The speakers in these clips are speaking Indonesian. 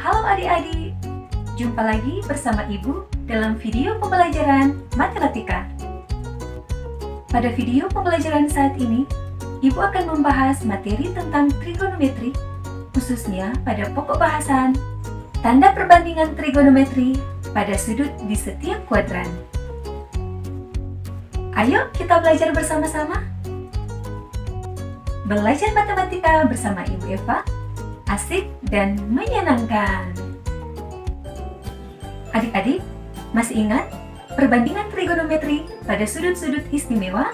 Halo adik-adik, jumpa lagi bersama Ibu dalam video pembelajaran matematika. Pada video pembelajaran saat ini, Ibu akan membahas materi tentang trigonometri, khususnya pada pokok bahasan tanda perbandingan trigonometri pada sudut di setiap kuadran. Ayo kita belajar bersama-sama. Belajar matematika bersama Ibu Eva asik dan menyenangkan. Adik-adik, masih ingat perbandingan trigonometri pada sudut-sudut istimewa?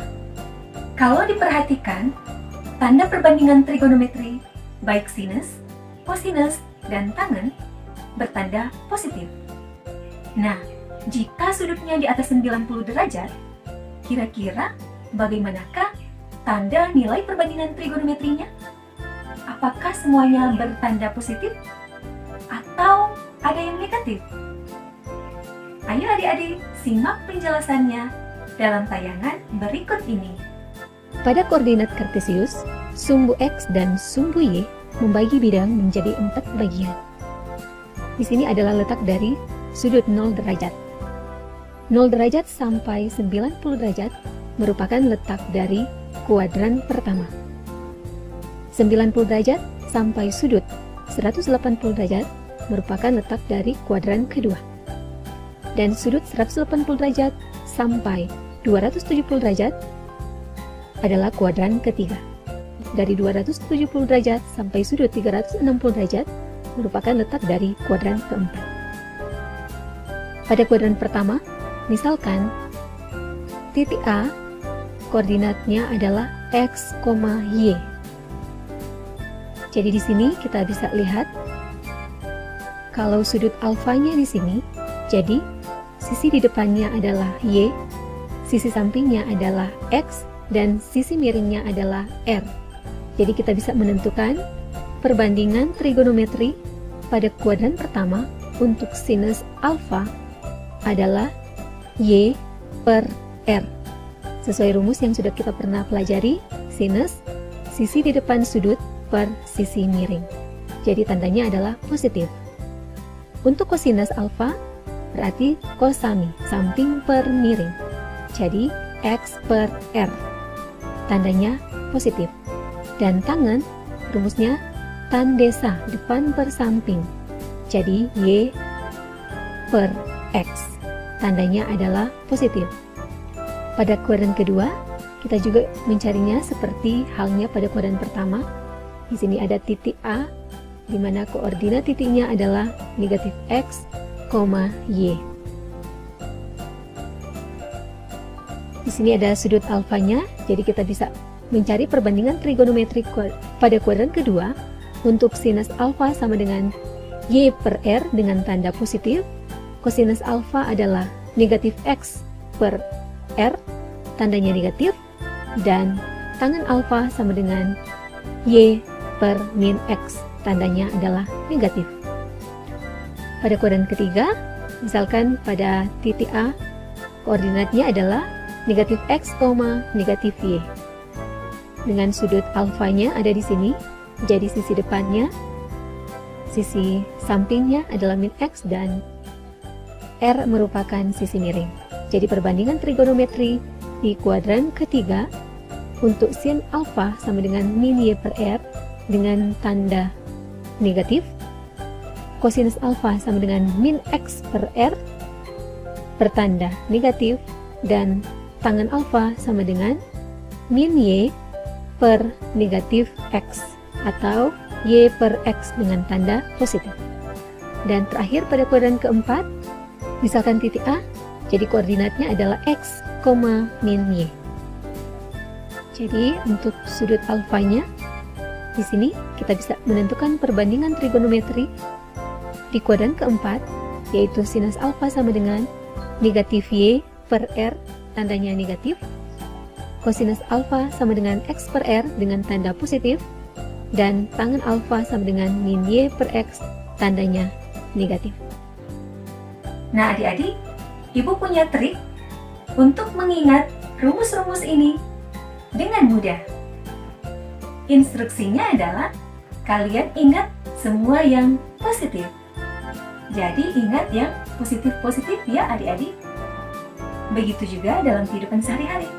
Kalau diperhatikan, tanda perbandingan trigonometri baik sinus, kosinus, dan tangen bertanda positif. Nah, jika sudutnya di atas 90 derajat, kira-kira bagaimanakah tanda nilai perbandingan trigonometrinya? Apakah semuanya bertanda positif? Atau ada yang negatif? Ayo adik-adik, simak penjelasannya dalam tayangan berikut ini. Pada koordinat kartesius, sumbu X dan sumbu Y membagi bidang menjadi 4 bagian. Di sini adalah letak dari sudut 0 derajat. 0 derajat sampai 90 derajat merupakan letak dari kuadran pertama. 90 derajat sampai sudut 180 derajat merupakan letak dari kuadran kedua. Dan sudut 180 derajat sampai 270 derajat adalah kuadran ketiga. Dari 270 derajat sampai sudut 360 derajat merupakan letak dari kuadran keempat. Pada kuadran pertama, misalkan titik A koordinatnya adalah X, Y. Jadi di sini kita bisa lihat kalau sudut alfanya di sini, jadi sisi di depannya adalah Y, sisi sampingnya adalah X, dan sisi miringnya adalah R. Jadi kita bisa menentukan perbandingan trigonometri pada kuadran pertama untuk sinus alfa adalah Y per R. Sesuai rumus yang sudah kita pernah pelajari, sinus sisi di depan sudut per sisi miring. Jadi tandanya adalah positif. Untuk kosinus alfa berarti kosami, samping per miring. Jadi X per R. Tandanya positif. Dan tangen rumusnya tan desa, depan per samping. Jadi Y per X. Tandanya adalah positif. Pada kuadran kedua, kita juga mencarinya seperti halnya pada kuadran pertama. Di sini ada titik A, di mana koordinat titiknya adalah negatif X, Y. Di sini ada sudut alfanya, jadi kita bisa mencari perbandingan trigonometri pada kuadran kedua untuk sinus alfa sama dengan Y per R dengan tanda positif. Kosinus alfa adalah negatif X per R, tandanya negatif, dan tangen alfa sama dengan Y per min X, tandanya adalah negatif. Pada kuadran ketiga, misalkan pada titik A, koordinatnya adalah negatif X, negatif Y. Dengan sudut alfanya ada di sini, jadi sisi depannya, sisi sampingnya adalah min X, dan R merupakan sisi miring. Jadi perbandingan trigonometri di kuadran ketiga untuk sin alfa sama dengan min Y per R dengan tanda negatif, kosinus alfa sama dengan min X per R bertanda negatif, dan tangen alfa sama dengan min Y per negatif X atau Y per X dengan tanda positif. Dan terakhir pada kuadran keempat, misalkan titik A, jadi koordinatnya adalah X, min Y. Jadi untuk sudut alfanya di sini kita bisa menentukan perbandingan trigonometri di kuadran keempat, yaitu sinus alfa sama dengan negatif Y per R, tandanya negatif, kosinus alfa sama dengan X per R dengan tanda positif, dan tangen alfa sama dengan min Y per X, tandanya negatif. Nah adik-adik, Ibu punya trik untuk mengingat rumus-rumus ini dengan mudah. Instruksinya adalah kalian ingat semua yang positif. Jadi ingat yang positif-positif ya adik-adik. Begitu juga dalam kehidupan sehari-hari.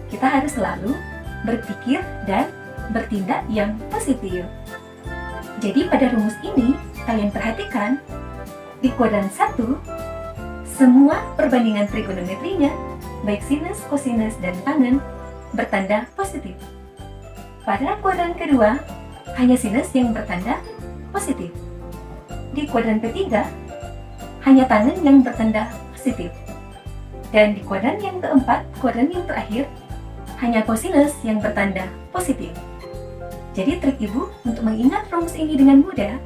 Kita harus selalu berpikir dan bertindak yang positif. Jadi pada rumus ini, kalian perhatikan, di kuadran 1, semua perbandingan trigonometrinya, baik sinus, kosinus, dan tangen, bertanda positif. Pada kuadran kedua, hanya sinus yang bertanda positif. Di kuadran ketiga, hanya tangen yang bertanda positif. Dan di kuadran yang keempat, kuadran yang terakhir, hanya kosinus yang bertanda positif. Jadi trik ibu untuk mengingat rumus ini dengan mudah,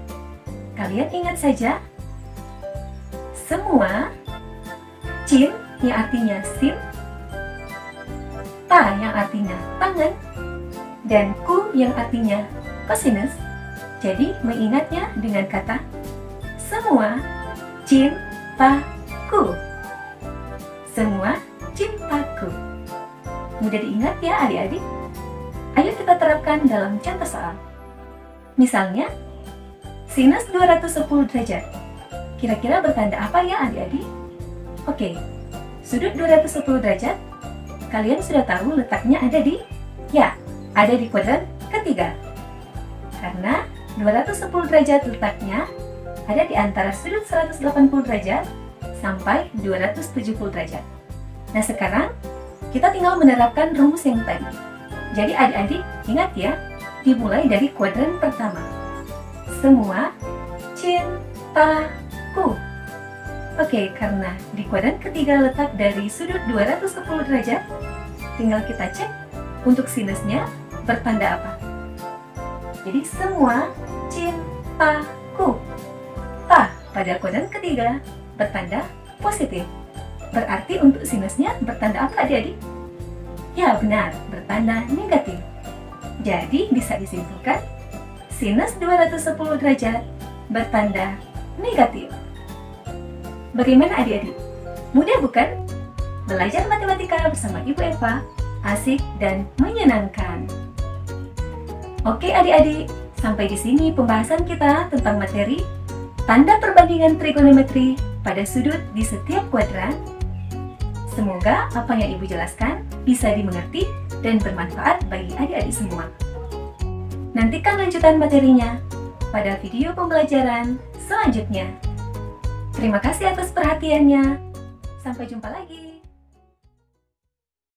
kalian ingat saja semua cin yang artinya sin, ta yang artinya tangen, dan ku yang artinya kosinus. Jadi mengingatnya dengan kata semua cintaku. Semua cintaku. Mudah diingat ya adik-adik? Ayo kita terapkan dalam contoh soal. Misalnya, sinus 210 derajat. Kira-kira bertanda apa ya adik-adik? Oke, sudut 210 derajat, kalian sudah tahu letaknya ada di? Ya, ada di kuadran ketiga. Karena 210 derajat letaknya ada di antara sudut 180 derajat sampai 270 derajat. Nah sekarang, kita tinggal menerapkan rumus yang tadi. Jadi adik-adik ingat ya, dimulai dari kuadran pertama. Semua cintaku. Oke, karena di kuadran ketiga letak dari sudut 210 derajat, tinggal kita cek untuk sinusnya bertanda apa. Jadi semua cintaku. Ta pada kuadran ketiga bertanda positif. Berarti untuk sinusnya bertanda apa adik-adik? Ya benar, bertanda negatif. Jadi bisa disimpulkan, sinus 210 derajat bertanda negatif. Bagaimana adik-adik? Mudah bukan? Belajar matematika bersama Ibu Eva, asik dan menyenangkan. Oke adik-adik, sampai di sini pembahasan kita tentang materi tanda perbandingan trigonometri pada sudut di setiap kuadran. Semoga apa yang Ibu jelaskan bisa dimengerti dan bermanfaat bagi adik-adik semua. Nantikan lanjutan materinya pada video pembelajaran selanjutnya. Terima kasih atas perhatiannya. Sampai jumpa lagi.